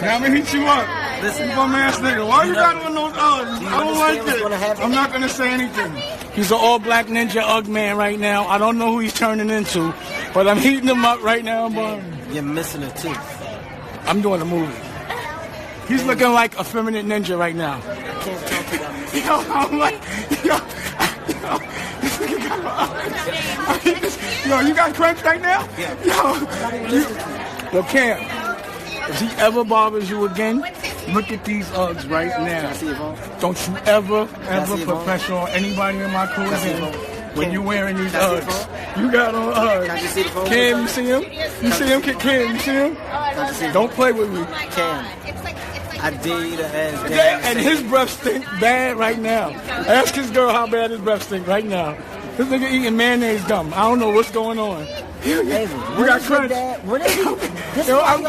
Now I'm gonna hit you up. Listen, you bum ass nigga. Why you got on those Uggs? I don't like it. I'm not gonna say anything. He's an all-black ninja Ugg man right now. I don't know who he's turning into, but I'm heating him up right now. You're missing a tooth. I'm doing a movie. He's looking like a feminine ninja right now. I can't talk to that. Yo, I'm like, yo, you got cramps right now? Yeah. Yo, Cam, if he ever bothers you again, look at these Uggs right now. Don't you ever put pressure on anybody in my crew again when you wearing these Uggs. You got on Uggs. Cam, you see him? You see him? Cam, you see him? Don't play with me. Cam, I dare you to ask Dan. And his breath stink bad right now. Ask his girl how bad his breath stink right now. This nigga eating mayonnaise gum. I don't know what's going on. Hey, you got crunch. What is he? Yo, I'm